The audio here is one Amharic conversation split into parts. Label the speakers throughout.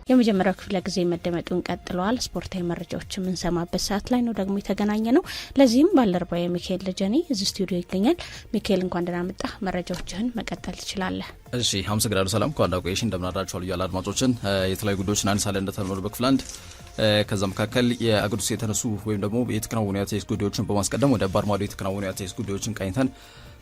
Speaker 1: የመጀመሪያው ክፍለ ጊዜ መደመጡን ቀጥሏል። ስፖርታዊ መረጃዎችን የምንሰማበት ሰዓት ላይ ነው ደግሞ የተገናኘ ነው። ለዚህም ባልደረባዬ ሚካኤል ልጀኔ እዚህ ስቱዲዮ ይገኛል። ሚካኤል እንኳን ደህና መጣ። መረጃዎችህን መቀጠል ትችላለህ።
Speaker 2: እሺ አመሰግናለሁ። ሰላም ኳንዳ ቆይሽ እንደምናዳችኋል ያለ አድማጮችን የተለያዩ ጉዳዮችን አንሳለን እንደተለመደው በክፍል አንድ ከዛ መካከል የአገር ውስጥ የተነሱ ወይም ደግሞ የተከናወኑ የአትሌቲክስ ጉዳዮችን በማስቀደም ወደ ባርማዶ የተከናወኑ የአትሌቲክስ ጉዳዮችን ቃኝተን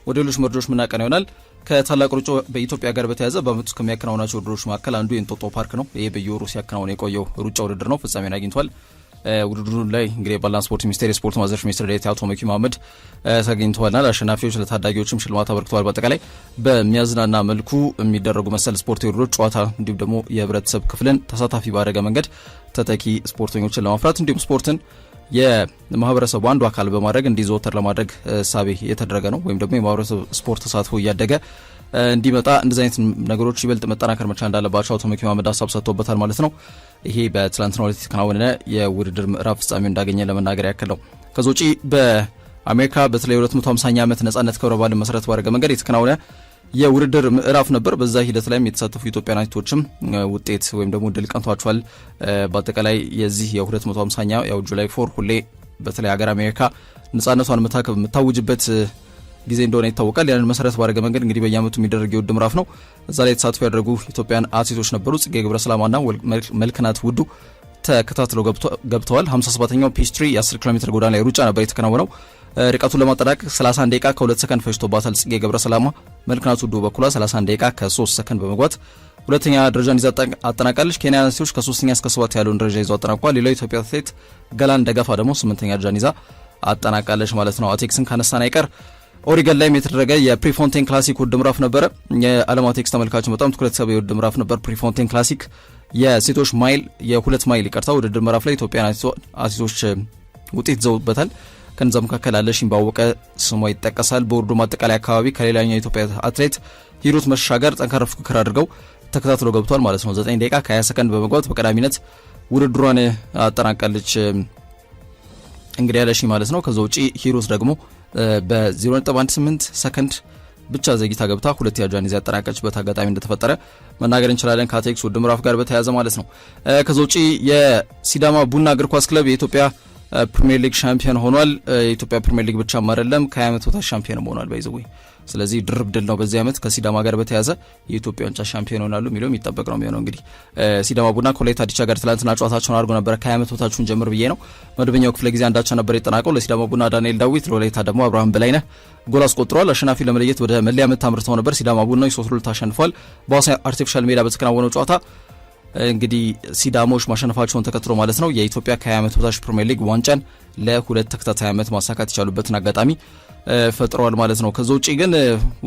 Speaker 2: ወደ ሌሎች መረጃዎች ምናቀና ይሆናል። ከታላቅ ሩጫ በኢትዮጵያ ጋር በተያያዘ በአመቱ ውስጥ ከሚያከናውናቸው ውድድሮች መካከል አንዱ የእንጦጦ ፓርክ ነው። ይህ በየወሩ ሲያከናውን የቆየው ሩጫ ውድድር ነው። ፍጻሜን አግኝቷል። ውድድሩ ላይ እንግዲህ ባላንስ ስፖርት ሚኒስቴር የስፖርት ማዘርፍ ሚኒስትር ዴኤታ አቶ መኪ መሐመድ ተገኝተዋልና አሸናፊዎች ለታዳጊዎችም ሽልማት አበርክተዋል። በአጠቃላይ በሚያዝናና መልኩ የሚደረጉ መሰል ስፖርታዊ ውድድሮች ጨዋታ እንዲሁም ደግሞ የህብረተሰብ ክፍልን ተሳታፊ ባደረገ መንገድ ተተኪ ስፖርተኞችን ለማፍራት እንዲሁም ስፖርትን የማህበረሰቡ አንዱ አካል በማድረግ እንዲዘወተር ለማድረግ ሳቢ የተደረገ ነው። ወይም ደግሞ የማህበረሰብ ስፖርት ተሳትፎ እያደገ እንዲመጣ እንደዚህ አይነት ነገሮች ይበልጥ መጠናከር መቻል እንዳለባቸው አቶ መኪ መሐመድ ሀሳብ ሰጥቶበታል ማለት ነው። ይሄ በትላንትናው ዕለት የተከናወነ የውድድር ምዕራፍ ፍጻሜው እንዳገኘ ለመናገር ያክል ነው። ከዛ ውጪ በአሜሪካ በተለይ 250ኛ ዓመት ነጻነት ክብረ በዓልን መሰረት ባደረገ መንገድ የተከናወነ የውድድር ምዕራፍ ነበር። በዛ ሂደት ላይም የተሳተፉ ኢትዮጵያውያን አትሌቶችም ውጤት ወይም ደግሞ ድል ቀንቷቸዋል። በአጠቃላይ የዚህ የ250ኛ ያው ጁላይ 4 ሁሌ በተለይ ሀገር አሜሪካ ነጻነቷን የምታውጅበት ጊዜ እንደሆነ ይታወቃል። ያንን መሰረት ባደረገ መንገድ እንግዲህ በየዓመቱ የሚደረግ የውድድር ምዕራፍ ነው። እዛ ላይ ተሳትፎ ያደረጉ ኢትዮጵያውያን አትሌቶች ነበሩ። ጽጌ ገብረሰላማና መልክናት ውዱ ተከታትለው ገብተዋል። 57ኛው ፒስትሪ የ10 ኪሎ ሜትር ጎዳና ላይ ሩጫ ነበር የተከናወነው። ርቀቱን ለማጠናቀቅ 31 ደቂቃ ከ2 ሰከንድ ፈጅቶባታል ጽጌ ገብረሰላማ። መልክናት ውዱ በኩሏ 31 ደቂቃ ከ3 ሰከንድ በመግባት ሁለተኛ ደረጃን ይዛ አጠናቃለች። ኬንያ አትሌቶች ከ3ኛ እስከ 7 ያለውን ደረጃ ይዘው አጠናቋል። ሌላው ኢትዮጵያ አትሌት ገላን ደገፋ ደግሞ 8ኛ ደረጃን ይዛ አጠናቃለች ማለት ነው። አትሌቲክስን ካነሳን አይቀር ኦሪገን ላይ የተደረገ የፕሪፎንቴን ክላሲክ ውድድር ምዕራፍ ነበረ። የዓለም አትሌቲክስ ተመልካቾች በጣም ትኩረት ሰበ የውድድር ምዕራፍ ነበር። ፕሪፎንቴን ክላሲክ የሴቶች ማይል የ2 ማይል ይቀርታ ውድድር ምዕራፍ ላይ ኢትዮጵያውያን አትሌቶች ውጤት ይዘውበታል። ከነዛ መካከል አለሽኝ ባወቀ ስሟ ይጠቀሳል። በውድድሩ ማጠቃለያ አካባቢ ከሌላኛው የኢትዮጵያ አትሌት ሂሩት መሻገር ጠንካራ ፉክክር አድርገው ተከታትሎ ገብቷል ማለት ነው። 9 ደቂቃ ከ20 ሰከንድ በመግባት በቀዳሚነት ውድድሯን አጠናቃለች እንግዲህ አለሽኝ ማለት ነው። ከዛ ውጪ ሂሩት ደግሞ በ0.18 ሰከንድ ብቻ ዘግይታ ገብታ ሁለት ያጃን ይዛ ያጠናቀችበት አጋጣሚ እንደተፈጠረ መናገር እንችላለን። ከአትሌቲክስ ውድድር ምዕራፍ ጋር በተያያዘ ማለት ነው። ከዛ ውጪ የሲዳማ ቡና እግር ኳስ ክለብ የኢትዮጵያ ፕሪሚየር ሊግ ሻምፒዮን ሆኗል። የኢትዮጵያ ፕሪሚየር ሊግ ብቻም አይደለም ከ20 ዓመት በታች ሻምፒዮን ሆኗል። ባይዘው ስለዚህ ድርብ ድል ነው በዚህ ዓመት ከሲዳማ ጋር በተያያዘ የኢትዮጵያ ዋንጫ ሻምፒዮን ሆናሉ የሚለው የሚጠበቅ ነው የሚሆነው። እንግዲህ ሲዳማ ቡና ከወላይታ ዲቻ ጋር ትላንትና ጨዋታቸውን አድርጎ ነበር። ከ20 ዓመት በታቹን ጀምር ብዬ ነው። መደበኛው ክፍለ ጊዜ አንዳቸው ነበር የተጠናቀው። ለሲዳማ ቡና ዳንኤል ዳዊት፣ ለወላይታ ደግሞ አብርሃም በላይነህ ጎል አስቆጥሯል። አሸናፊ ለመለየት ወደ መለያ ምት አምርተው ነበር። ሲዳማ ቡና 3-2 አሸንፏል። በሐዋሳ አርቲፊሻል ሜዳ በተከናወነው ጨዋታ እንግዲህ ሲዳሞች ማሸነፋቸውን ተከትሎ ማለት ነው የኢትዮጵያ ከ20 ዓመት በታች ፕሪሚየር ሊግ ዋንጫን ለ2 ተከታታይ ዓመት ማሳካት የቻሉበትን አጋጣሚ ፈጥረዋል ማለት ነው። ከዛ ውጪ ግን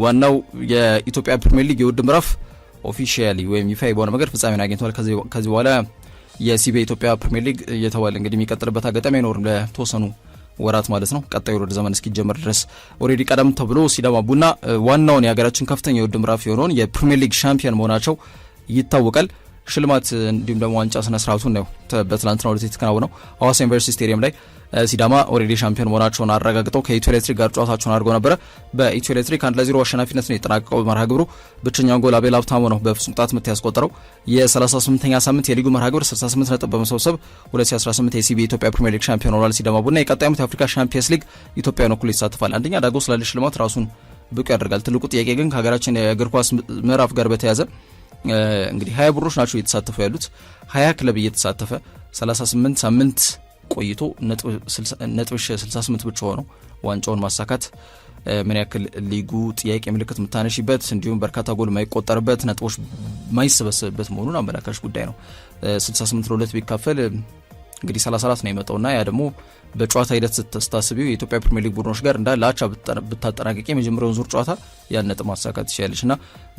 Speaker 2: ዋናው የኢትዮጵያ ፕሪሚየር ሊግ የውድድር ምዕራፍ ኦፊሻሊ ወይም ይፋ በሆነ መንገድ ፍጻሜን አግኝቷል። ከዚህ በኋላ የሲቢኤ ኢትዮጵያ ፕሪሚየር ሊግ እየተባለ እንግዲህ የሚቀጥልበት አጋጣሚ አይኖርም ለተወሰኑ ወራት ማለት ነው። ቀጣዩ ወደ ዘመን እስኪጀምር ድረስ ኦሬዲ ቀደም ተብሎ ሲዳማ ቡና ዋናውን የሀገራችን ከፍተኛ የውድድር ምዕራፍ የሆነውን የፕሪሚየር ሊግ ሻምፒዮን መሆናቸው ይታወቃል። ሽልማት እንዲሁም ደግሞ ዋንጫ ስነ ስርዓቱን ነው በትላንትናው ዕለት የተከናወነው ሐዋሳ ዩኒቨርሲቲ ስቴዲየም ላይ። ሲዳማ ኦሬዲ ሻምፒዮን መሆናቸውን አረጋግጠው ከኢትዮ ኤሌክትሪክ ጋር ጨዋታቸውን አድርገው ነበረ። በኢትዮ ኤሌክትሪክ 1-0 አሸናፊነት ነው የተጠናቀቀው መርሃ ግብሩ። ብቸኛውን ጎል አቤል ሀብታሙ ነው በፍጹም ቅጣት ምት ያስቆጠረው። የ38ኛ ሳምንት የሊጉ መርሃ ግብር 68 ነጥብ በመሰብሰብ 2018 የሲቢ ኢትዮጵያ ፕሪሚየር ሊግ ሻምፒዮን ሆኗል ሲዳማ ቡና። የቀጣዩ ዓመት የአፍሪካ ሻምፒየንስ ሊግ ኢትዮጵያን ወክሎ ይሳተፋል። አንደኛ ዳጎስ ላለ ሽልማት ራሱን ብቁ ያደርጋል። ትልቁ ጥያቄ ግን ከሀገራችን የእግር ኳስ ምዕራፍ ጋር በተያያዘ እንግዲህ 20 ቡድኖች ናቸው እየተሳተፉ ያሉት። 20 ክለብ እየተሳተፈ 38 ሳምንት ቆይቶ ነጥብ 68 ብቻ ሆነው ዋንጫውን ማሳካት ምን ያክል ሊጉ ጥያቄ ምልክት የምታነሽበት እንዲሁም በርካታ ጎል የማይቆጠርበት ነጥቦች የማይሰበሰብበት መሆኑን አመላካሽ ጉዳይ ነው። 68 ለ2 ቢካፈል እንግዲህ 34 ነው የመጣውና ያ ደግሞ በጨዋታ ሂደት ስታስቢው የኢትዮጵያ ፕሪሚየር ሊግ ቡድኖች ጋር እንዳለ አቻ ብታጠናቀቂ የመጀመሪያውን ዙር ጨዋታ ያን ነጥብ ማሳካት ትችላለችና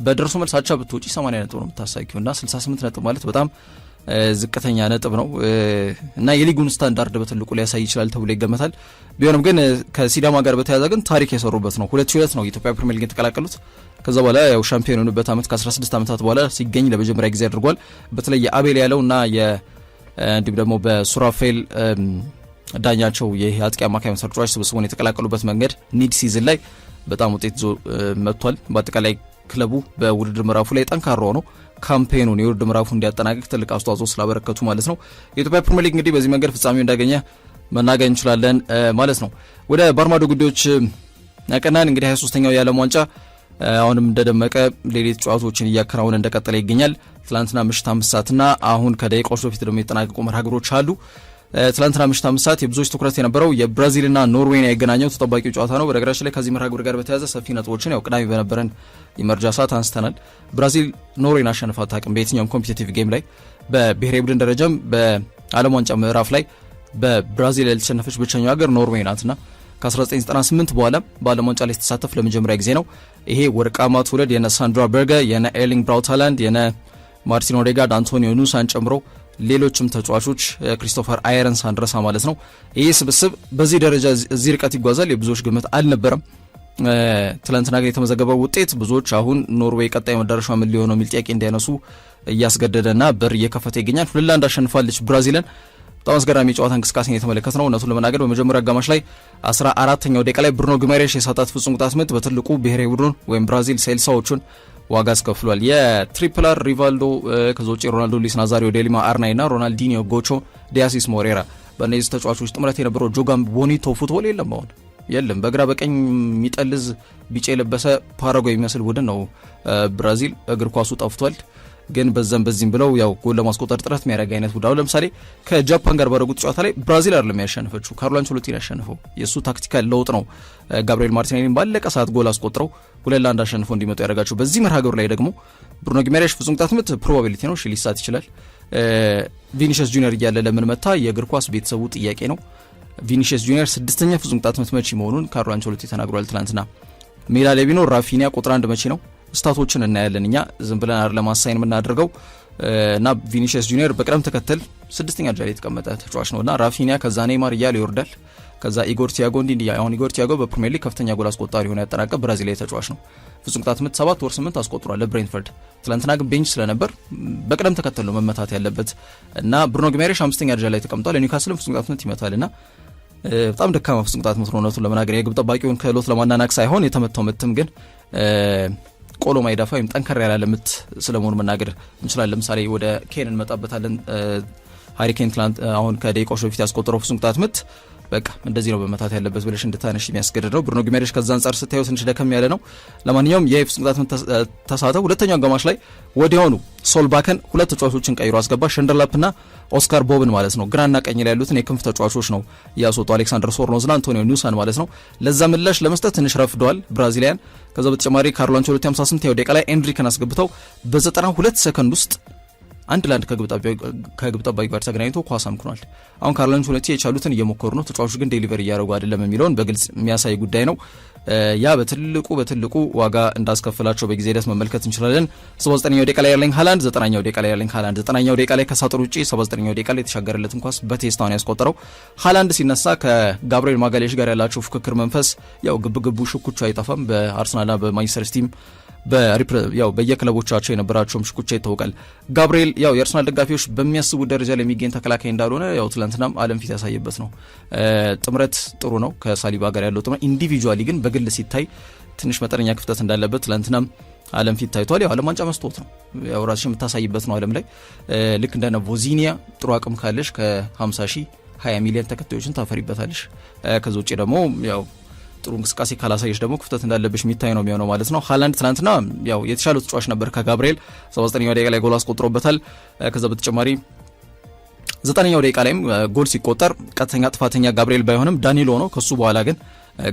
Speaker 2: በደርሶ መልስ አቻ ብትወጪ 80 ነጥብ ነው የምታሳኪውና 68 ነጥብ ማለት በጣም ዝቅተኛ ነጥብ ነው እና የሊጉን ስታንዳርድ በትልቁ ሊያሳይ ይችላል ተብሎ ይገመታል። ቢሆንም ግን ከሲዳማ ጋር በተያያዘ ግን ታሪክ የሰሩበት ነው። 2002 ነው የኢትዮጵያ ፕሪሚየር ሊግ የተቀላቀሉት። ከዛ በኋላ ያው ሻምፒዮን የሆኑበት ዓመት ከ16 ዓመታት በኋላ ሲገኝ ለመጀመሪያ ጊዜ አድርጓል። በተለይ የአቤል ያለውና እንዲሁም ደግሞ በሱራፌል ዳኛቸው የአጥቂ አማካይ ተጫዋች ስብስቡን የተቀላቀሉበት መንገድ ኒድ ሲዝን ላይ በጣም ውጤት ይዞ መጥቷል። በአጠቃላይ ክለቡ በውድድር ምዕራፉ ላይ ጠንካራ ሆኖ ካምፔኑን የውድድር ምዕራፉ እንዲያጠናቅቅ ትልቅ አስተዋጽኦ ስላበረከቱ ማለት ነው። የኢትዮጵያ ፕሪሚየር ሊግ እንግዲህ በዚህ መንገድ ፍጻሜው እንዳገኘ መናገር እንችላለን ማለት ነው። ወደ ባርማዶ ጉዳዮች ያቀናን። እንግዲህ 23ኛው የዓለም ዋንጫ አሁንም እንደደመቀ ሌሊት ጨዋታዎችን እያከናወነ እንደቀጠለ ይገኛል። ትላንትና ምሽት 5 ሰዓትና አሁን ከደቂቃዎች በፊት ደግሞ የተጠናቀቁ መርሃ ግብሮች አሉ። ትላንትና ምሽት 5 ሰዓት የብዙዎች ትኩረት የነበረው የብራዚልና ኖርዌይን ያገናኘው ተጠባቂው ጨዋታ ነው። በነገራችን ላይ ከዚህ መርሃ ግብር ጋር በተያያዘ ሰፊ ነጥቦችን ያው ቅዳሜ በነበረን የመረጃ ሰዓት አንስተናል። ብራዚል ኖርዌይን አሸንፋ አታውቅም በየትኛውም ኮምፒቲቲቭ ጌም ላይ። በብሔራዊ ቡድን ደረጃም በዓለም ዋንጫ ምዕራፍ ላይ በብራዚል ያልተሸነፈች ብቸኛው ሀገር ኖርዌይ ናትና ከ1998 በኋላ በዓለም ዋንጫ ላይ ስትሳተፍ ለመጀመሪያ ጊዜ ነው። ይሄ ወርቃማ ትውልድ የነ ሳንድራ በርገ፣ የነ ኤርሊንግ ብራውት ሃላንድ፣ የነ ማርቲን ኦዴጋርድ፣ አንቶኒዮ ኑሳን ጨምሮ ሌሎችም ተጫዋቾች ክሪስቶፈር አይረንስ አንድረሳ ማለት ነው። ይህ ስብስብ በዚህ ደረጃ እዚህ ርቀት ይጓዛል የብዙዎች ግምት አልነበረም። ትላንትና ግን የተመዘገበው ውጤት ብዙዎች አሁን ኖርዌይ ቀጣይ መዳረሻ ምን ሊሆነው የሚል ጥያቄ እንዲያነሱ እያስገደደና በር እየከፈተ ይገኛል። 2-1 አሸንፋለች ብራዚልን። በጣም አስገራሚ ጨዋታ እንቅስቃሴን የተመለከት ነው። እውነቱን ለመናገር በመጀመሪያ አጋማሽ ላይ 14ኛው ደቂቃ ላይ ብሩኖ ጊማሬሽ የሳታት ፍጹም ቅጣት ምት በትልቁ ብሔራዊ ቡድን ወይም ብራዚል ሴልሳዎቹን ዋጋ አስከፍሏል። የትሪፕላር ሪቫልዶ ከዛ ውጪ ሮናልዶ፣ ሉዊስ ናዛሪዮ ዴሊማ፣ አርናይ ና ሮናልዲኒዮ፣ ጎቾ፣ ዲያሲስ ሞሬራ በእነዚህ ተጫዋቾች ጥምረት የነበረው ጆጋን ቦኒቶ ፉትቦል የለም አሁን የለም። በግራ በቀኝ የሚጠልዝ ቢጫ የለበሰ ፓራጓይ የሚመስል ቡድን ነው ብራዚል። እግር ኳሱ ጠፍቷል። ግን በዛም በዚህም ብለው ያው ጎል ለማስቆጠር ጥረት የሚያደርግ አይነት ቡድን። ለምሳሌ ከጃፓን ጋር ባደረጉት ጨዋታ ላይ ብራዚል አይደለም ያሸነፈችው፣ ካርሎ አንቸሎቲ ያሸነፈው። የሱ ታክቲካል ለውጥ ነው ጋብሪኤል ማርቲኔሊን ባለቀ ሰዓት ጎል አስቆጥረው 2-1 አሸንፈው እንዲመጡ ያደረጋቸው። በዚህ መርሃ ግብር ላይ ደግሞ ብሩኖ ጊማሬሽ ፍጹም ቅጣት ምት ፕሮባቢሊቲ ነው ሊሳት ይችላል። ቪኒሲየስ ጁኒየር እያለ ለምን መታ የእግር ኳስ ቤተሰቡ ጥያቄ ነው። ቪኒሲየስ ጁኒየር 6ኛ ፍጹም ቅጣት ምት መቼ መሆኑን ካርሎ አንቸሎቲ ተናግሯል ትናንትና። ሜዳ ላይ ቢኖር ራፊኒያ ቁጥር 1 መቼ ነው ስታቶችን እናያለን እኛ ዝም ብለን አይደለም አሳይን የምናደርገው እና ቪኒሲየስ ጁኒየር በቅደም ተከተል 6ኛ ደረጃ ላይ የተቀመጠ ተጫዋች ነውና ራፊኒያ ከዛ ኔይማር እያለ ይወርዳል። ከዛ ኢጎር ቲያጎ አሁን ኢጎር ቲያጎ በፕሪሚየር ሊግ ከፍተኛ ጎል አስቆጣሪ ሆኖ ያጠናቀቀ ብራዚላዊ ተጫዋች ነው። ፍጹም ቅጣት ምት 7 ወር 8 አስቆጥሯል ለብሬንትፈርድ። ትላንትና ግን ቤንች ስለነበር በቅደም ተከተል ነው መመታት ያለበት እና ብሩኖ ጊማሬሽ 5ኛ ደረጃ ላይ ተቀምጧል። ኒውካስልም ፍጹም ቅጣት ምት ይመታልና በጣም ደካማ ፍጹም ቅጣት ምት ነው። እውነቱን ለመናገር የግብ ጠባቂውን ክህሎት ለማናናቅ ሳይሆን የተመታው ምትም ግን ቆሎ ማይዳፋ ወይም ጠንከር ያለ ምት ስለመሆኑ መናገር እንችላለን። ለምሳሌ ወደ ኬን እንመጣበታለን። ሃሪ ኬን ትላንት አሁን ከደቂቃዎች በፊት ያስቆጠረው ፍጹም ቅጣት ምት በቃ እንደዚህ ነው በመታት ያለበት ብለሽ እንድታነሽ የሚያስገድድ ነው። ብሩኖ ጊማሬሽ ከዛ አንጻር ስታየው ትንሽ ደከም ያለ ነው። ለማንኛውም የፍጹም ቅጣት ምት ተሳተው ሁለተኛው አጋማሽ ላይ ወዲያውኑ ሶልባከን ሁለት ተጫዋቾችን ቀይሮ አስገባ። ሸንደርላፕና ኦስካር ቦብን ማለት ነው። ግራና ቀኝ ላይ ያሉትን የክንፍ ተጫዋቾች ነው ያስወጡ። አሌክሳንደር ሶርኖዝና አንቶኒዮ ኑሳን ማለት ነው። ለዛ ምላሽ ለመስጠት ትንሽ ረፍደዋል ብራዚሊያን። ከዛ በተጨማሪ ካርሎ አንቸሎቲ 58ኛው ደቂቃ ላይ ኤንሪክን አስገብተው በ92 ሰከንድ ውስጥ 1-1 ከግብ ጠባቂ ጋር ተገናኝቶ ኳስ አምክኗል። አሁን ካርሎ አንቸሎቲ የቻሉትን እየሞከሩ ነው። ተጫዋቾች ግን ዴሊቨር እያደረጉ አይደለም የሚለውን በግልጽ የሚያሳይ ጉዳይ ነው። ያ በትልቁ ዋጋ እንዳስከፍላቸው በጊዜ ሂደት መመልከት እንችላለን። 79ኛው ደቂቃ ላይ ኤርሊንግ ሃላንድ፣ 90ኛው ደቂቃ ላይ ኤርሊንግ ሃላንድ፣ 90ኛው ደቂቃ ላይ ከሳጥን ውጪ 79ኛው ደቂቃ ላይ የተሻገረለትን ኳስ በቴስታውን ያስቆጠረው ሃላንድ ሲነሳ ከጋብሪኤል ማጋሌሽ ጋር ያላቸው ፉክክር መንፈስ ያው ግብግቡ ሽኩቻ አይጠፋም። በአርሰናልና በማንቸስተር ሲቲም ያው በየክለቦቻቸው የነበራቸውም ሽኩቻ ይታወቃል። ጋብሪኤል ያው የአርሰናል ደጋፊዎች በሚያስቡት ደረጃ ላይ የሚገኝ ተከላካይ እንዳልሆነ ያው ትላንትናም ዓለም ፊት ያሳየበት ነው። ጥምረት ጥሩ ነው ከሳሊባ ጋር ያለው ጥምረት፣ ኢንዲቪጁዋሊ ግን በግል ሲታይ ትንሽ መጠነኛ ክፍተት እንዳለበት ትላንትናም ዓለም ፊት ታይቷል። ያው ዓለም ዋንጫ መስጠት ነው ያው ራስሽ የምታሳይበት ነው። ዓለም ላይ ልክ እንደነ ቮዚኒያ ጥሩ አቅም ካለሽ ከ50 ሺህ 20 ሚሊዮን ተከታዮችን ታፈሪበታለሽ። ከዛ ውጪ ደግሞ ያው ጥሩ እንቅስቃሴ ካላሳየሽ ደግሞ ክፍተት እንዳለብሽ የሚታይ ነው የሚሆነው ማለት ነው። ሃላንድ ትናንትና ያው የተሻለው ተጫዋች ነበር ከጋብሪኤል 79ኛው ደቂቃ ላይ ጎል አስቆጥሮበታል። ከዛ በተጨማሪ 9ኛው ደቂቃ ላይም ጎል ሲቆጠር ቀጥተኛ ጥፋተኛ ጋብሪኤል ባይሆንም ዳኒሎ ነው። ከሱ በኋላ ግን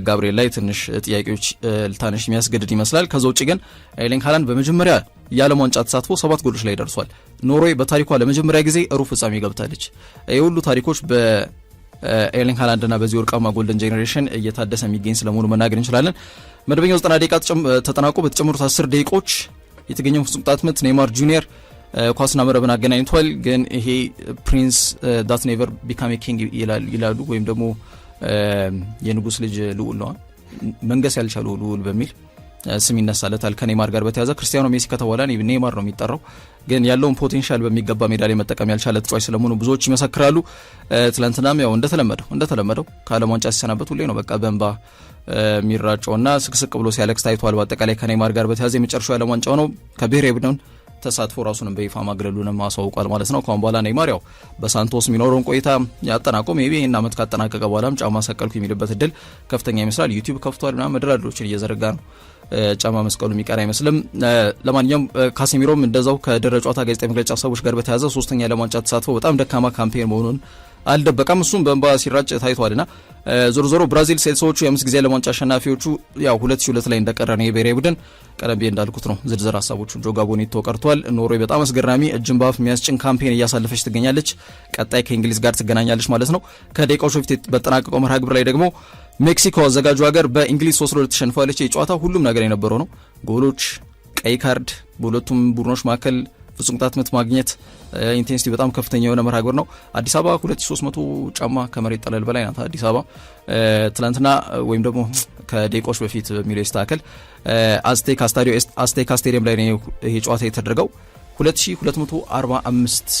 Speaker 2: ጋብሪኤል ላይ ትንሽ ጥያቄዎች ልታነሽ የሚያስገድድ ይመስላል። ከዛ ውጪ ግን ኤርሊንግ ሃላንድ በመጀመሪያ የዓለም ዋንጫ ተሳትፎ 7 ጎሎች ላይ ደርሷል። ኖርዌይ በታሪኳ ለመጀመሪያ ጊዜ ሩብ ፍጻሜ ገብታለች። የሁሉ ታሪኮች ኤርሊንግ ሃላንድ እና በዚህ ወርቃማ ጎልደን ጄኔሬሽን እየታደሰ የሚገኝ ስለመሆኑ መናገር እንችላለን። መደበኛው 90 ደቂቃ ተጠናቆ በተጨመሩት 10 ደቂቆች የተገኘው ፍጹም ቅጣት ምት ኔይማር ጁኒየር ኳስና መረብን አገናኝቷል። ግን ይሄ ፕሪንስ ዳት ኔቨር ቢካም ኪንግ ይላሉ ወይም ደግሞ የንጉስ ልጅ ልዑል ነው መንገስ ያልቻለው ልዑል በሚል ስም ይነሳለታል። ከኔይማር ጋር በተያዘ ክርስቲያኖ ሜሲ ከተባለ ኔይማር ነው የሚጠራው። ግን ያለውን ፖቴንሻል በሚገባ ሜዳ ላይ መጠቀም ያልቻለ ተጫዋች ስለመሆኑ ብዙዎች ይመሰክራሉ። ትላንትናም ያው እንደተለመደው ከዓለም ዋንጫ ሲሰናበት ሁሌ ነው በቃ በእንባ የሚራጨውና ስቅስቅ ብሎ ሲያለቅስ ታይቷል። በአጠቃላይ ከኔይማር ጋር በተያዘ የመጨረሻው የዓለም ዋንጫው ነው። ከብሔራዊ ቡድን ተሳትፎ ራሱንም በይፋ ማግለሉንም አሳውቋል ማለት ነው። ከአሁን በኋላ ኔይማር ያው በሳንቶስ የሚኖረውን ቆይታ ያጠናቆ ሜቢ ይህን ዓመት ካጠናቀቀ በኋላም ጫማ ሰቀልኩ የሚልበት እድል ከፍተኛ ይመስላል። ዩቲዩብ ከፍቷል ምናምን መደራደሮችን እየዘረጋ ነው። ጫማ መስቀሉ የሚቀር አይመስልም። ለማንኛውም ካሴሚሮም እንደዛው ከድረ ጨዋታ ጋዜጣዊ መግለጫ ሀሳቦች ጋር በተያያዘ ሶስተኛ የዓለም ዋንጫ ተሳትፎ በጣም ደካማ ካምፔን መሆኑን አልደበቀም። እሱም በእንባ ሲራጭ ታይቷልና ዞሮ ዞሮ ብራዚል ሴልሶቹ የ5 ጊዜ ዓለም ዋንጫ አሸናፊዎቹ ያው 2002 ላይ እንደቀረ ነው የብሔራዊ ቡድን ቀደም ብዬ እንዳልኩት ነው። ዝርዝር ሀሳቦቹን ጆጋ ቦኔቶ ቀርቷል። ኖርዌይ በጣም አስገራሚ እጅን ባፍ የሚያስጭን ካምፔን እያሳለፈች ትገኛለች። ቀጣይ ከእንግሊዝ ጋር ትገናኛለች ማለት ነው። ከደቂቃዎች በፊት በተጠናቀቀው መርሃ ግብር ላይ ደግሞ ሜክሲኮ አዘጋጁ ሀገር በእንግሊዝ 3-2 ተሸንፋለች። የጨዋታ ሁሉም ነገር የነበረው ነው። ጎሎች፣ ቀይ ካርድ በሁለቱም ቡድኖች መካከል ፍጹም ቅጣት ምት ማግኘት ኢንቴንሲቲ በጣም ከፍተኛ የሆነ መርሃ ግብር ነው። አዲስ አበባ 2300 ጫማ ከመሬት ጠለል በላይ ናት አዲስ አበባ። ትላንትና ወይም ደግሞ ከደቂቃዎች በፊት በሚለው ይስተካከል አስቴካ ስቴዲየም ላይ ነው ይሄ ጨዋታ የተደረገው። 2245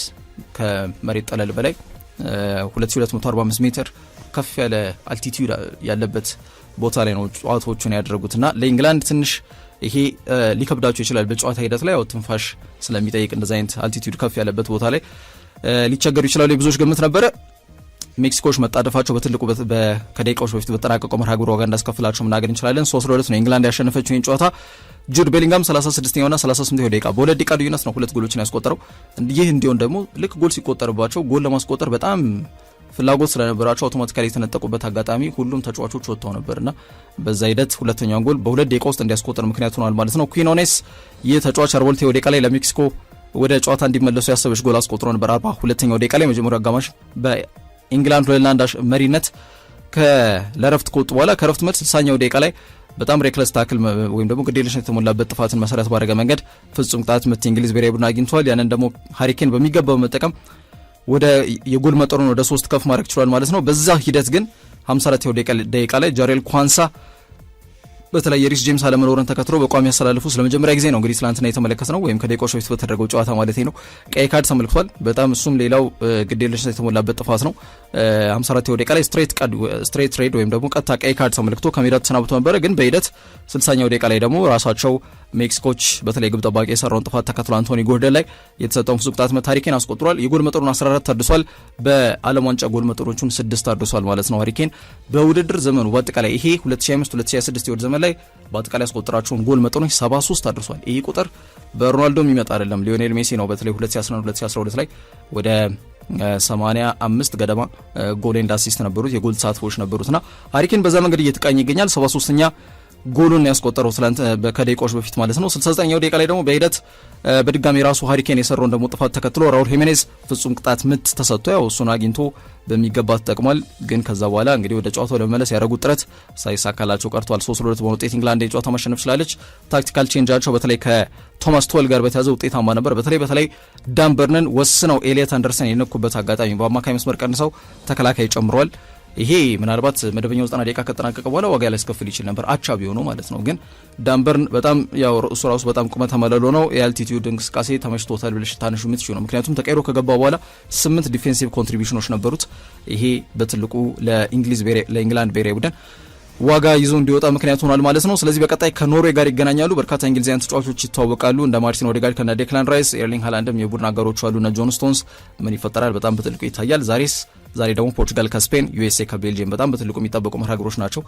Speaker 2: ከመሬት ጠለል በላይ 2245 ሜትር ከፍ ያለ አልቲቲዩድ ያለበት ቦታ ላይ ነው ጨዋታዎቹን ያደረጉትና ለኢንግላንድ ትንሽ ይሄ ሊከብዳቸው ይችላል በጨዋታ ሂደት ላይ ያው ትንፋሽ ስለሚጠይቅ እንደዛ አይነት አልቲቲዩድ ከፍ ያለበት ቦታ ላይ ሊቸገሩ ይችላሉ የብዙዎች ግምት ነበረ። ሜክሲኮች መጣደፋቸው በትልቁ ከደቂቃዎች በፊት በተጠናቀቀው መርሃ ግብር ዋጋ እንዳስከፍላቸው መናገር እንችላለን። 3-2 ነው ኢንግላንድ ያሸነፈችው ይህን ጨዋታ። ጁድ ቤሊንጋም 36ኛውና 38ኛው ደቂቃ በሁለት ደቂቃ ልዩነት ነው ሁለት ጎሎችን ያስቆጠረው። ይህ እንዲሆን ደግሞ ልክ ጎል ሲቆጠርባቸው ጎል ለማስቆጠር በጣም ፍላጎት ስለነበራቸው አውቶማቲካሊ የተነጠቁበት አጋጣሚ ሁሉም ተጫዋቾች ወጥተው ነበርና በዛ ሂደት ሁለተኛውን ጎል በሁለት ደቂቃ ውስጥ እንዲያስቆጠር ምክንያት ሆኗል ማለት ነው። ኩዊኖኔስ ይህ ተጫዋች 42ኛው ደቂቃ ላይ ለሜክሲኮ ወደ ጨዋታ እንዲመለሱ ያሰበች ጎል አስቆጥሮ ነበር። 42ኛው ደቂቃ ላይ መጀመሪያው አጋማሽ በኢንግላንድ 2-1 መሪነት ለረፍት ከወጡ በኋላ ከረፍት መልስ 60ኛው ደቂቃ ላይ በጣም ሬክለስ ታክል ወይም ደግሞ ግዴለሽነት የተሞላበት ጥፋትን መሰረት ባደረገ መንገድ ፍጹም ቅጣት ምት እንግሊዝ ብሔራዊ ቡድን አግኝቷል። ያንን ደግሞ ሃሪኬን በሚገባ በመጠቀም ወደ የጎል መጠኑን ወደ 3 ከፍ ማድረግ ችሏል ማለት ነው። በዛ ሂደት ግን 54ኛው ደቂቃ ላይ ጃሬል ኳንሳ በተለይ የሪስ ጄምስ አለመኖርን ተከትሎ በቋሚ ያስተላልፉ ስለመጀመሪያ ጊዜ ነው እንግዲህ ትላንትና የተመለከት ነው ወይም ከደቂቃዎች በፊት በተደረገው ጨዋታ ማለት ነው። ቀይ ካርድ ተመልክቷል። በጣም እሱም ሌላው ግዴለሽነት የተሞላበት ጥፋት ነው። 54ኛው ደቂቃ ላይ ስትሬት ሬድ ወይም ደግሞ ቀጥታ ቀይ ካርድ ተመልክቶ ከሜዳ ተሰናብቶ ነበረ። ግን በሂደት 60ኛው ደቂቃ ላይ ደግሞ ራሳቸው ሜክሲኮች በተለይ ግብ ጠባቂ የሰራውን ጥፋት ተከትሎ አንቶኒ ጎርደን ላይ የተሰጠውን ፍጹም ቅጣት ምት ሃሪኬን አስቆጥሯል። የጎል መጠኑን 14 አድርሷል። በዓለም ዋንጫ ጎል መጠኖቹን 6 አድርሷል ማለት ነው። ሃሪኬን በውድድር ዘመኑ በአጠቃላይ ይሄ 2025-2026 የውድድር ዘመን ላይ በአጠቃላይ ያስቆጠራቸውን ጎል መጠኖች 73 አድርሷል። ይህ ቁጥር በሮናልዶ የሚመጣ አይደለም። ሊዮኔል ሜሲ ነው በተለይ 2011-2012 ላይ ወደ 85 ገደማ ጎል ኤንድ አሲስት ነበሩት፣ የጎል ተሳትፎች ነበሩትና ሃሪኬን በዛ መንገድ እየተቃኘ ይገኛል። 73ኛ ጎሉን ያስቆጠረው ትላንት ከደቂቃዎች በፊት ማለት ነው። 69ኛው ደቂቃ ላይ ደግሞ በሂደት በድጋሚ ራሱ ሃሪኬን የሰራውን ደግሞ ጥፋት ተከትሎ ራውል ሂሜኔዝ ፍጹም ቅጣት ምት ተሰጥቶ ያው እሱን አግኝቶ በሚገባ ተጠቅሟል። ግን ከዛ በኋላ እንግዲህ ወደ ጨዋታው ለመመለስ ያደረጉት ጥረት ሳይሳካላቸው ቀርቷል። 3-2 በሆነ ውጤት ኢንግላንድ የጨዋታ ማሸነፍ ችላለች። ታክቲካል ቼንጃቸው በተለይ ከቶማስ ቱዌል ጋር በተያዘ ውጤታማ ነበር። በተለይ ዳን በርነን ወስነው ኤሊየት አንደርሰን የነኩበት አጋጣሚ በአማካይ መስመር ቀንሰው ተከላካይ ጨምሯል። ይሄ ምናልባት መደበኛው 90 ደቂቃ ከተጠናቀቀ በኋላ ዋጋ ሊያስከፍል ይችል ነበር አቻ ቢሆኑ ማለት ነው። ግን ዳንበርን በጣም ያው እሱ ራሱ በጣም ቁመት ተመለሎ ነው። የአልቲቲዩድ እንቅስቃሴ ተመችቶታል ብለሽ ታንሹ የምትችው ነው። ምክንያቱም ተቀይሮ ከገባ በኋላ 8 ዲፌንሲቭ ኮንትሪቢዩሽኖች ነበሩት። ይሄ በትልቁ ለኢንግላንድ ብሔራዊ ቡድን ዋጋ ይዞ እንዲወጣ ምክንያት ሆኗል ማለት ነው። ስለዚህ በቀጣይ ከኖርዌይ ጋር ይገናኛሉ። በርካታ እንግሊዛውያን ተጫዋቾች ይተዋወቃሉ። እንደ ማርቲን ኦዴጋርድ ከነ ዴክላን ራይስ፣ ኤርሊንግ ሃላንድም የቡድን አጋሮቹ አሉ። እነ ጆን ስቶንስ ምን ይፈጠራል በጣም በትልቁ ይታያል። ዛሬ ደግሞ ፖርቹጋል ከስፔን፣ ዩኤስኤ ከቤልጂየም በጣም በትልቁ የሚጠበቁ መርሃ ግብሮች ናቸው።